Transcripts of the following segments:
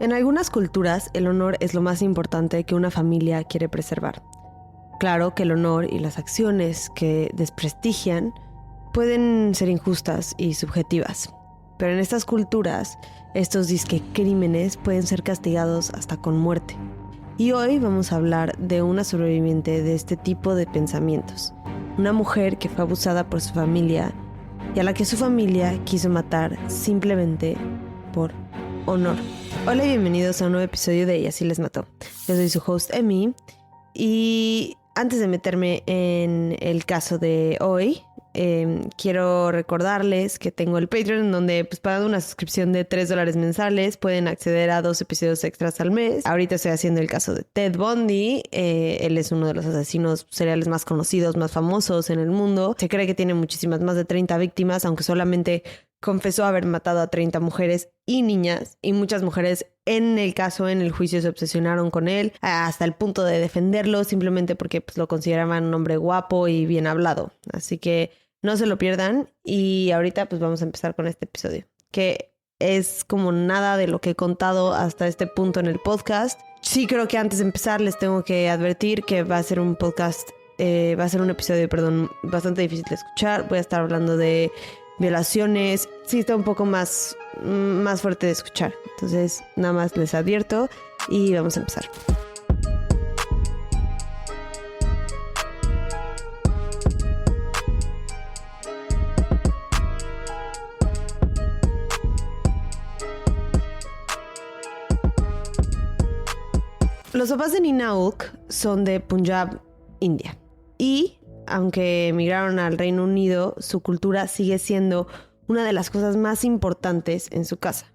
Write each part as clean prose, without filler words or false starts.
En algunas culturas, el honor es lo más importante que una familia quiere preservar. Claro que el honor y las acciones que desprestigian pueden ser injustas y subjetivas, pero en estas culturas, estos disque crímenes pueden ser castigados hasta con muerte. Y hoy vamos a hablar de una sobreviviente de este tipo de pensamientos, una mujer que fue abusada por su familia y a la que su familia quiso matar simplemente por honor. Hola y bienvenidos a un nuevo episodio de Ella sí les mató. Yo soy su host Emi y antes de meterme en el caso de hoy, quiero recordarles que tengo el Patreon donde pagando una suscripción de $3 mensuales pueden acceder a 2 episodios extras al mes. Ahorita estoy haciendo el caso de Ted Bundy. Él es uno de los asesinos seriales más conocidos, más famosos en el mundo. Se cree que tiene más de 30 víctimas, aunque solamente confesó haber matado a 30 mujeres y niñas, y muchas mujeres en el juicio se obsesionaron con él hasta el punto de defenderlo simplemente porque lo consideraban un hombre guapo y bien hablado. Así que no se lo pierdan y ahorita vamos a empezar con este episodio, que es como nada de lo que he contado hasta este punto en el podcast. Sí, creo que antes de empezar les tengo que advertir que va a ser un episodio bastante difícil de escuchar. Voy a estar hablando de violaciones. Sí, está un poco más fuerte de escuchar. Entonces, nada más les advierto y vamos a empezar. Los papás de Nina Ulk son de Punjab, India. Y aunque emigraron al Reino Unido, su cultura sigue siendo una de las cosas más importantes en su casa,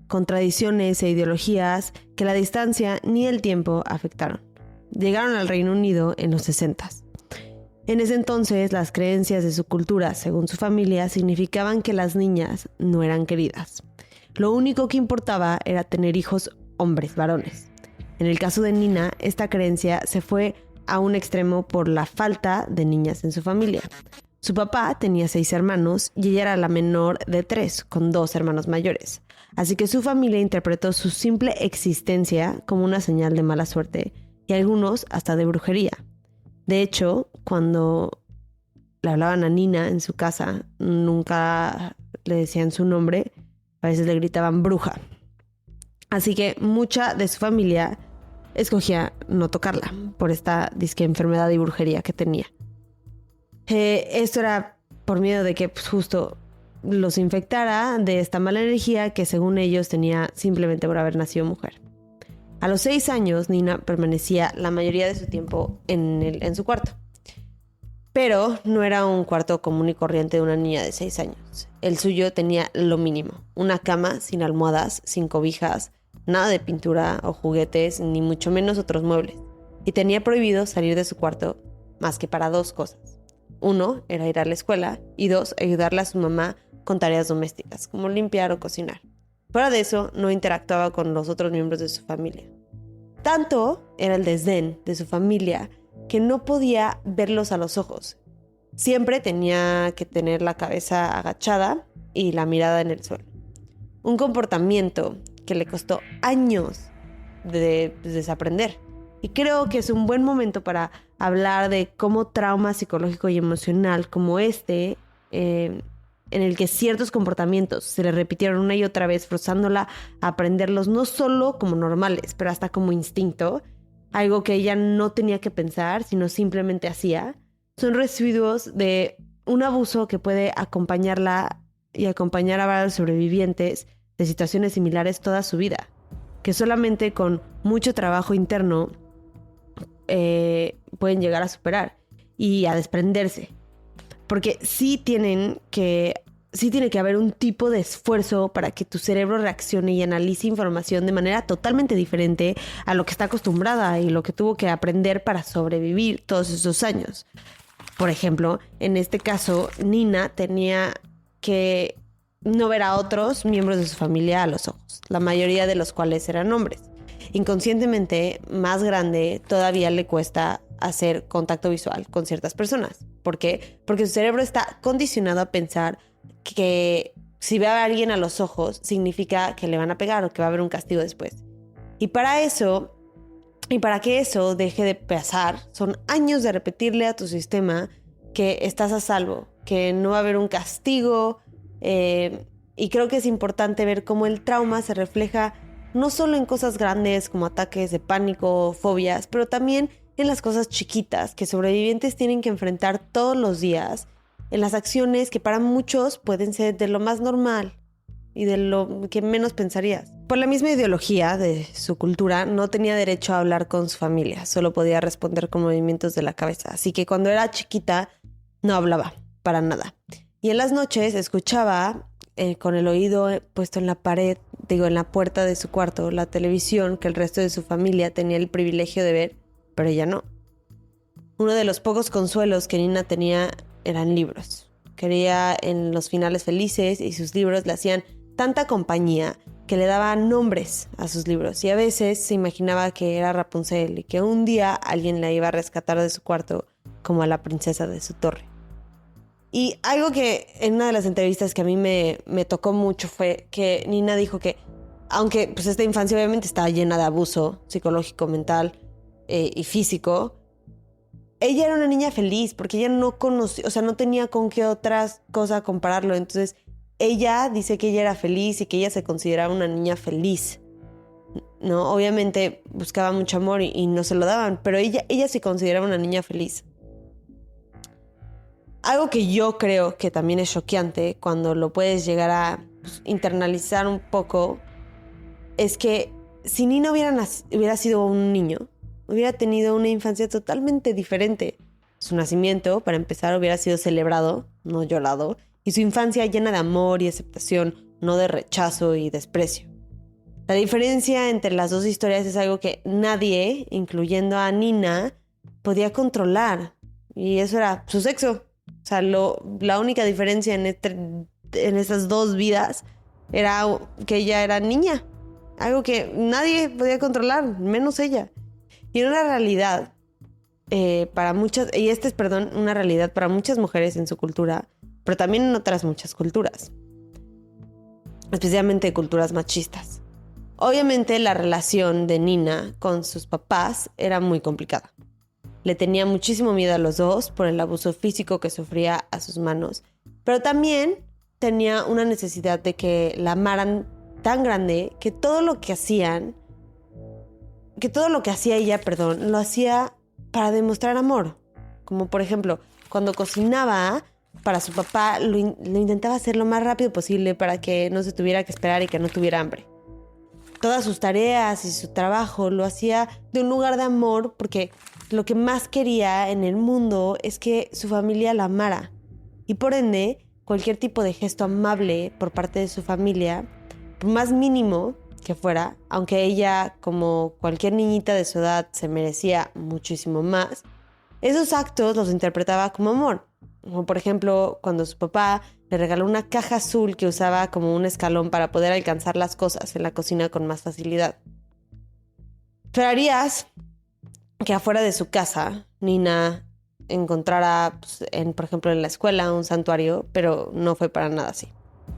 con tradiciones e ideologías que la distancia ni el tiempo afectaron. Llegaron al Reino Unido en los 60s. En ese entonces, las creencias de su cultura, según su familia, significaban que las niñas no eran queridas. Lo único que importaba era tener hijos hombres, varones. En el caso de Nina, esta creencia se fue a un extremo por la falta de niñas en su familia. Su papá tenía 6 hermanos y ella era la menor de 3, con 2 hermanos mayores. Así que su familia interpretó su simple existencia como una señal de mala suerte y algunos hasta de brujería. De hecho, cuando le hablaban a Nina en su casa, nunca le decían su nombre, a veces le gritaban bruja. Así que mucha de su familia escogía no tocarla por esta disque enfermedad y brujería que tenía. Esto era por miedo de que justo los infectara de esta mala energía que según ellos tenía simplemente por haber nacido mujer. A los 6 años, Nina permanecía la mayoría de su tiempo en su cuarto. Pero no era un cuarto común y corriente de una niña de 6 años. El suyo tenía lo mínimo: una cama sin almohadas, sin cobijas, nada de pintura o juguetes, ni mucho menos otros muebles. Y tenía prohibido salir de su cuarto más que para 2 cosas. 1 era ir a la escuela y 2 ayudarle a su mamá con tareas domésticas, como limpiar o cocinar. Fuera de eso, no interactuaba con los otros miembros de su familia. Tanto era el desdén de su familia que no podía verlos a los ojos. Siempre tenía que tener la cabeza agachada y la mirada en el suelo. Un comportamiento que le costó años de desaprender. Y creo que es un buen momento para hablar de cómo trauma psicológico y emocional como en el que ciertos comportamientos se le repitieron una y otra vez, forzándola a aprenderlos no solo como normales, pero hasta como instinto, algo que ella no tenía que pensar, sino simplemente hacía, son residuos de un abuso que puede acompañarla y acompañar a varios sobrevivientes de situaciones similares toda su vida, que solamente con mucho trabajo interno pueden llegar a superar y a desprenderse. Porque sí tiene que haber un tipo de esfuerzo para que tu cerebro reaccione y analice información de manera totalmente diferente a lo que está acostumbrada y lo que tuvo que aprender para sobrevivir todos esos años. Por ejemplo, en este caso, Nina tenía que no ver a otros miembros de su familia a los ojos, la mayoría de los cuales eran hombres. Inconscientemente, más grande, todavía le cuesta hacer contacto visual con ciertas personas. ¿Por qué? Porque su cerebro está condicionado a pensar que si ve a alguien a los ojos, significa que le van a pegar o que va a haber un castigo después. Y para que eso deje de pasar, son años de repetirle a tu sistema que estás a salvo, que no va a haber un castigo. Y creo que es importante ver cómo el trauma se refleja no solo en cosas grandes como ataques de pánico, fobias, pero también en las cosas chiquitas que sobrevivientes tienen que enfrentar todos los días, en las acciones que para muchos pueden ser de lo más normal y de lo que menos pensarías. Por la misma ideología de su cultura, no tenía derecho a hablar con su familia, solo podía responder con movimientos de la cabeza. Así que cuando era chiquita, no hablaba para nada. Y en las noches escuchaba con el oído puesto en la pared, en la puerta de su cuarto, la televisión que el resto de su familia tenía el privilegio de ver, pero ella no. Uno de los pocos consuelos que Nina tenía eran libros. Creía en los finales felices y sus libros le hacían tanta compañía que le daba nombres a sus libros y a veces se imaginaba que era Rapunzel y que un día alguien la iba a rescatar de su cuarto como a la princesa de su torre. Y algo que en una de las entrevistas que a mí me tocó mucho fue que Nina dijo que aunque pues esta infancia obviamente estaba llena de abuso psicológico, mental y físico, ella era una niña feliz porque ella no conocía, o sea, no tenía con qué otras cosas compararlo. Entonces, ella dice que ella era feliz y que ella se consideraba una niña feliz, ¿no? Obviamente buscaba mucho amor y no se lo daban, pero ella se consideraba una niña feliz. Algo que yo creo que también es choqueante cuando lo puedes llegar a internalizar un poco es que si Nina hubiera sido un niño, hubiera tenido una infancia totalmente diferente. Su nacimiento, para empezar, hubiera sido celebrado, no llorado, y su infancia llena de amor y aceptación, no de rechazo y desprecio. La diferencia entre las dos historias es algo que nadie, incluyendo a Nina, podía controlar, y eso era su sexo. O sea, la única diferencia en estas dos vidas era que ella era niña, algo que nadie podía controlar, menos ella. Y era una realidad para muchas, y una realidad para muchas mujeres en su cultura, pero también en otras muchas culturas, especialmente culturas machistas. Obviamente la relación de Nina con sus papás era muy complicada. Le tenía muchísimo miedo a los dos por el abuso físico que sufría a sus manos, pero también tenía una necesidad de que la amaran tan grande que todo lo que hacía ella, lo hacía para demostrar amor. Como por ejemplo, cuando cocinaba para su papá, lo intentaba hacer lo más rápido posible para que no se tuviera que esperar y que no tuviera hambre. Todas sus tareas y su trabajo lo hacía de un lugar de amor porque lo que más quería en el mundo es que su familia la amara. Y por ende, cualquier tipo de gesto amable por parte de su familia, por más mínimo que fuera, aunque ella, como cualquier niñita de su edad, se merecía muchísimo más, esos actos los interpretaba como amor. Como por ejemplo, cuando su papá le regaló una caja azul que usaba como un escalón para poder alcanzar las cosas en la cocina con más facilidad. Esperarías que afuera de su casa, Nina encontrara, por ejemplo, en la escuela un santuario, pero no fue para nada así.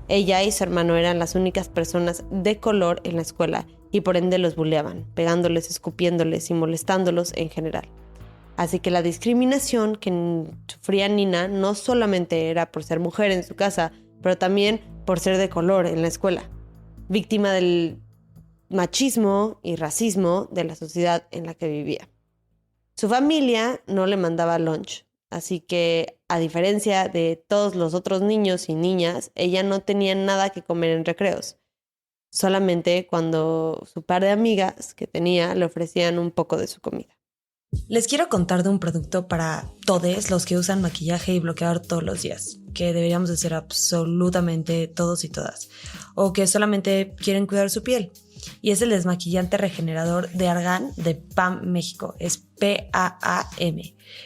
Ella y su hermano eran las únicas personas de color en la escuela y por ende los bulleaban, pegándoles, escupiéndoles y molestándolos en general. Así que la discriminación que sufría Nina no solamente era por ser mujer en su casa, pero también por ser de color en la escuela, víctima del machismo y racismo de la sociedad en la que vivía. Su familia no le mandaba lunch, así que a diferencia de todos los otros niños y niñas, ella no tenía nada que comer en recreos. Solamente cuando su par de amigas que tenía le ofrecían un poco de su comida. Les quiero contar de un producto para todos los que usan maquillaje y bloqueador todos los días, que deberíamos de ser absolutamente todos y todas, o que solamente quieren cuidar su piel. Y es el desmaquillante regenerador de Argan de PAM México, es PAAM.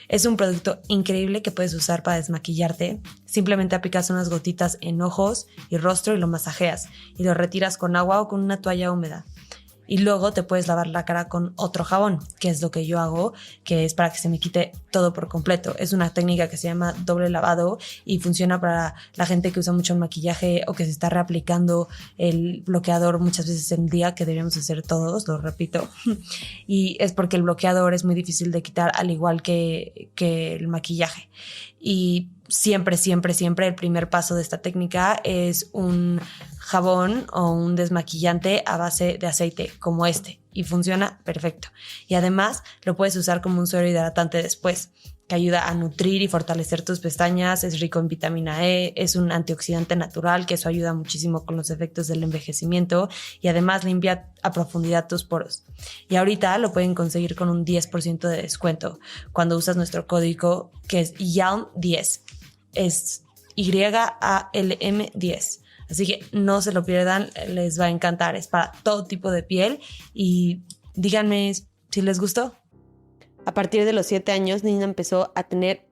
Es un producto increíble que puedes usar para desmaquillarte. Simplemente aplicas unas gotitas en ojos y rostro y lo masajeas y lo retiras con agua o con una toalla húmeda. y luego te puedes lavar la cara con otro jabón, que es lo que yo hago, que es para que se me quite todo por completo. Es una técnica que se llama doble lavado y funciona para la gente que usa mucho el maquillaje o que se está reaplicando el bloqueador muchas veces en el día, que deberíamos hacer todos, lo repito. Y es porque el bloqueador es muy difícil de quitar, al igual que el maquillaje. Y siempre el primer paso de esta técnica es un jabón o un desmaquillante a base de aceite como este, y funciona perfecto. Y además lo puedes usar como un suero hidratante después, que ayuda a nutrir y fortalecer tus pestañas. Es rico en vitamina E, es un antioxidante natural, que eso ayuda muchísimo con los efectos del envejecimiento, y además limpia a profundidad tus poros. Y ahorita lo pueden conseguir con un 10% de descuento cuando usas nuestro código, que es YALM10. Es YALM10. Así que no se lo pierdan, les va a encantar. Es para todo tipo de piel y díganme si les gustó. A partir de los 7 años, Nina empezó a tener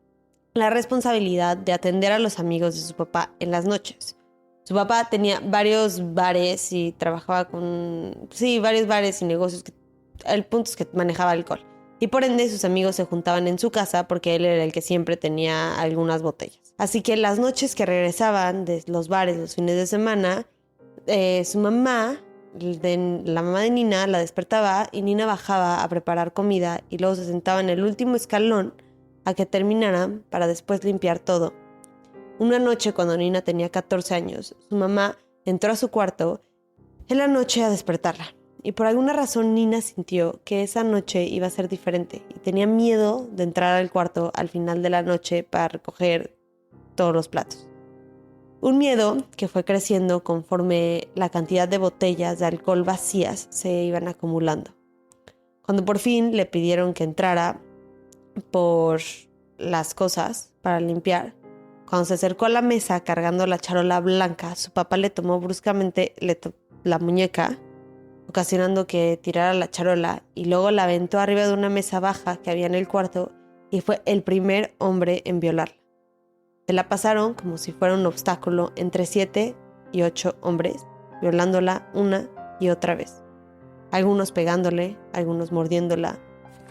la responsabilidad de atender a los amigos de su papá en las noches. Su papá tenía varios bares y trabajaba con... Sí, varios bares y negocios. El punto es que manejaba alcohol. Y por ende sus amigos se juntaban en su casa porque él era el que siempre tenía algunas botellas. Así que las noches que regresaban de los bares los fines de semana, su mamá, la mamá de Nina, la despertaba y Nina bajaba a preparar comida y luego se sentaba en el último escalón a que terminaran para después limpiar todo. Una noche, cuando Nina tenía 14 años, su mamá entró a su cuarto en la noche a despertarla. Y por alguna razón Nina sintió que esa noche iba a ser diferente y tenía miedo de entrar al cuarto al final de la noche para recoger todos los platos. Un miedo que fue creciendo conforme la cantidad de botellas de alcohol vacías se iban acumulando. Cuando por fin le pidieron que entrara por las cosas para limpiar, cuando se acercó a la mesa cargando la charola blanca, su papá le tomó bruscamente la muñeca, ocasionando que tirara la charola, y luego la aventó arriba de una mesa baja que había en el cuarto, y fue el primer hombre en violarla. Se la pasaron como si fuera un obstáculo entre 7 y 8 hombres, violándola una y otra vez. Algunos pegándole, algunos mordiéndola.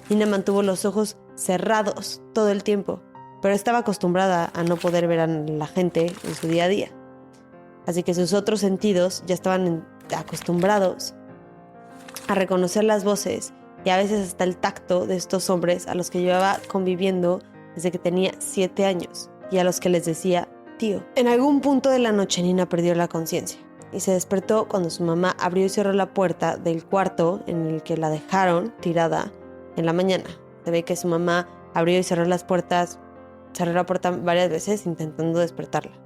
Nina mantuvo los ojos cerrados todo el tiempo, pero estaba acostumbrada a no poder ver a la gente en su día a día. Así que sus otros sentidos ya estaban acostumbrados a reconocer las voces y a veces hasta el tacto de estos hombres a los que llevaba conviviendo desde que tenía 7 años y a los que les decía tío. En algún punto de la noche Nina perdió la conciencia y se despertó cuando su mamá abrió y cerró la puerta del cuarto en el que la dejaron tirada en la mañana. Se ve que su mamá abrió y cerró la puerta varias veces intentando despertarla.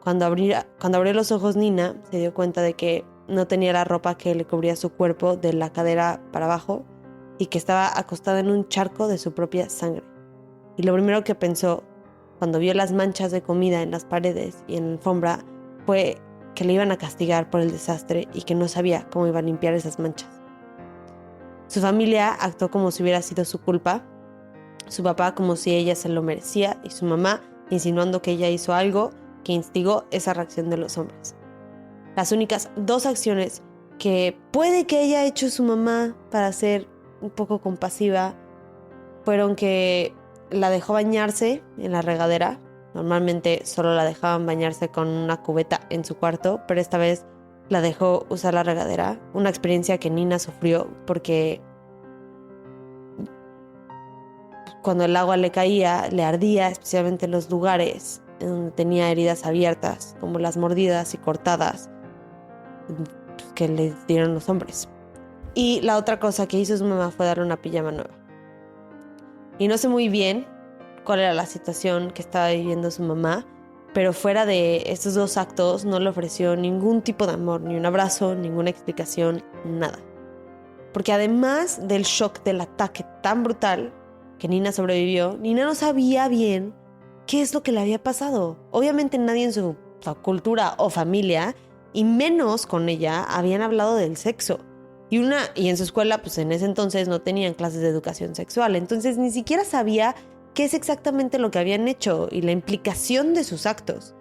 Cuando abrió los ojos, Nina se dio cuenta de que no tenía la ropa que le cubría su cuerpo de la cadera para abajo y que estaba acostada en un charco de su propia sangre. Y lo primero que pensó cuando vio las manchas de comida en las paredes y en la alfombra fue que le iban a castigar por el desastre y que no sabía cómo iba a limpiar esas manchas. Su familia actuó como si hubiera sido su culpa, su papá como si ella se lo merecía y su mamá insinuando que ella hizo algo que instigó esa reacción de los hombres. Las únicas 2 acciones que puede que haya hecho su mamá para ser un poco compasiva fueron que la dejó bañarse en la regadera. Normalmente solo la dejaban bañarse con una cubeta en su cuarto, pero esta vez la dejó usar la regadera. Una experiencia que Nina sufrió porque cuando el agua le caía, le ardía, especialmente en los lugares en donde tenía heridas abiertas, como las mordidas y cortadas que le dieron los hombres. Y la otra cosa que hizo su mamá fue darle una pijama nueva. Y no sé muy bien cuál era la situación que estaba viviendo su mamá, pero fuera de estos 2 actos no le ofreció ningún tipo de amor, ni un abrazo, ninguna explicación, nada. Porque además del shock del ataque tan brutal que Nina sobrevivió, Nina no sabía bien qué es lo que le había pasado. Obviamente nadie en su cultura o familia, y menos con ella, habían hablado del sexo. Y en su escuela, pues en ese entonces no tenían clases de educación sexual. Entonces ni siquiera sabía qué es exactamente lo que habían hecho y la implicación de sus actos.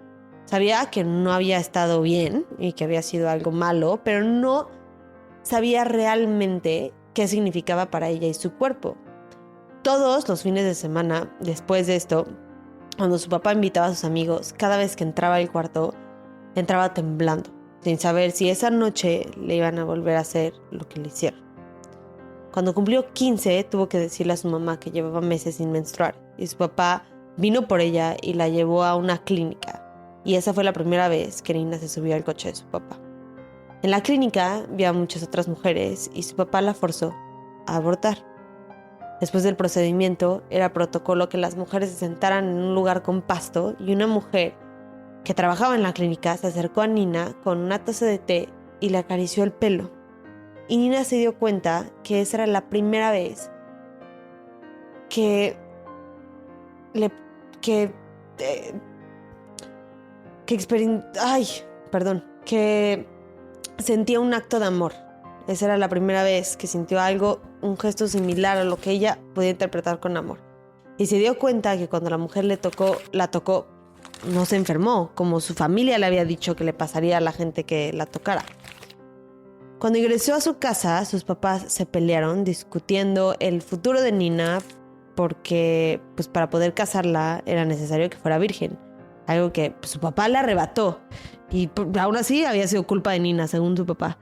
Sabía que no había estado bien y que había sido algo malo, pero no sabía realmente qué significaba para ella y su cuerpo. Todos los fines de semana, después de esto, cuando su papá invitaba a sus amigos, cada vez que entraba al cuarto, entraba temblando, sin saber si esa noche le iban a volver a hacer lo que le hicieron. Cuando cumplió 15, tuvo que decirle a su mamá que llevaba meses sin menstruar, y su papá vino por ella y la llevó a una clínica, y esa fue la primera vez que Nina se subió al coche de su papá. En la clínica vio a muchas otras mujeres y su papá la forzó a abortar. Después del procedimiento, era protocolo que las mujeres se sentaran en un lugar con pasto y una mujer que trabajaba en la clínica se acercó a Nina con una taza de té y le acarició el pelo. Y Nina se dio cuenta que esa era la primera vez que sentía un acto de amor. Esa era la primera vez que sintió algo, un gesto similar a lo que ella podía interpretar con amor. Y se dio cuenta que cuando la mujer la tocó, no se enfermó, como su familia le había dicho que le pasaría a la gente que la tocara. Cuando ingresó a su casa, sus papás se pelearon discutiendo el futuro de Nina porque, pues, para poder casarla era necesario que fuera virgen. Algo que pues, su papá le arrebató. Y aún así había sido culpa de Nina, según su papá.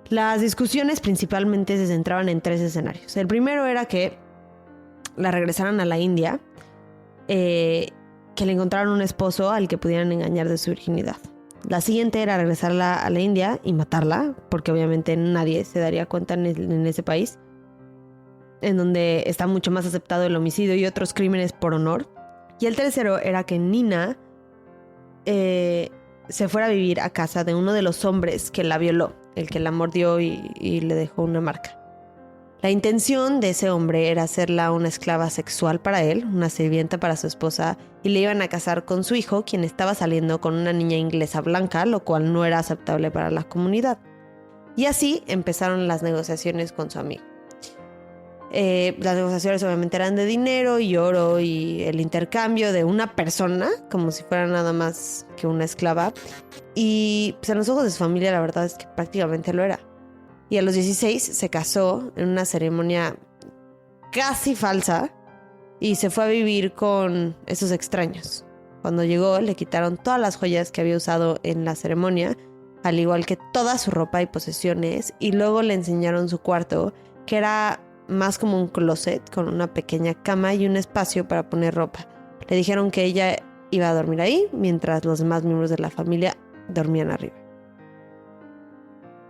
Las discusiones principalmente se centraban en 3 escenarios. El primero era que la regresaran a la India, que le encontraran un esposo al que pudieran engañar de su virginidad. La siguiente era regresarla a la India y matarla, porque obviamente nadie se daría cuenta en ese país, en donde está mucho más aceptado el homicidio y otros crímenes por honor. Y el tercero era que Nina se fuera a vivir a casa de uno de los hombres que la violó, el que la mordió y le dejó una marca. La intención de ese hombre era hacerla una esclava sexual para él, una sirvienta para su esposa, y le iban a casar con su hijo, quien estaba saliendo con una niña inglesa blanca, lo cual no era aceptable para la comunidad. Y así empezaron las negociaciones con su amigo. Las negociaciones obviamente eran de dinero y oro y el intercambio de una persona, como si fuera nada más que una esclava. Y pues, en los ojos de su familia la verdad es que prácticamente lo era. Y a los 16 se casó en una ceremonia casi falsa y se fue a vivir con esos extraños. Cuando llegó le quitaron todas las joyas que había usado en la ceremonia, al igual que toda su ropa y posesiones, y luego le enseñaron su cuarto, que era más como un closet con una pequeña cama y un espacio para poner ropa. Le dijeron que ella iba a dormir ahí mientras los demás miembros de la familia dormían arriba.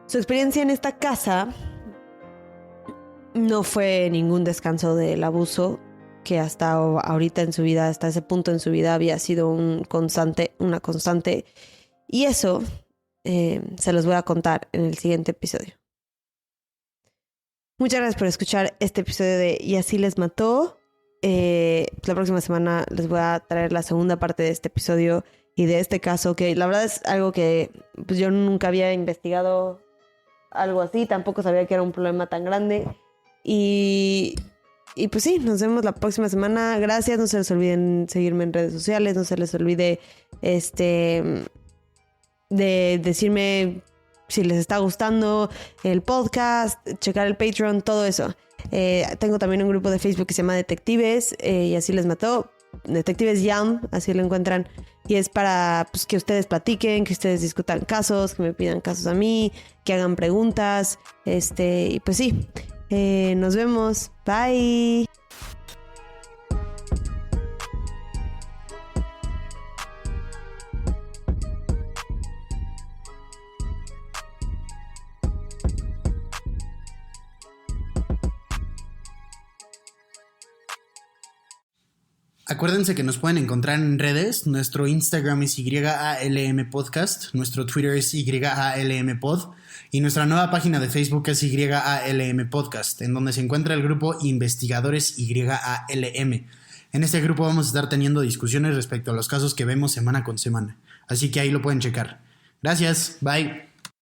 Su experiencia en esta casa no fue ningún descanso del abuso que hasta ahorita en su vida, hasta ese punto en su vida había sido una constante. Y eso se los voy a contar en el siguiente episodio. Muchas gracias por escuchar este episodio de Y así les mató. La próxima semana les voy a traer la segunda parte de este episodio y de este caso, que la verdad es algo que pues, yo nunca había investigado algo así, tampoco sabía que era un problema tan grande. Y pues sí, nos vemos la próxima semana. Gracias, no se les olviden seguirme en redes sociales, no se les olvide de decirme si les está gustando el podcast, checar el Patreon, todo eso. Tengo también un grupo de Facebook que se llama Detectives, y así les mató. Detectives Yam, así lo encuentran. Y es para pues, que ustedes platiquen, que ustedes discutan casos, que me pidan casos a mí, que hagan preguntas. Y pues sí, nos vemos. Bye. Acuérdense que nos pueden encontrar en redes. Nuestro Instagram es YALM Podcast, nuestro Twitter es YALM Pod y nuestra nueva página de Facebook es YALM Podcast, en donde se encuentra el grupo Investigadores YALM. En este grupo vamos a estar teniendo discusiones respecto a los casos que vemos semana con semana, así que ahí lo pueden checar. Gracias, bye.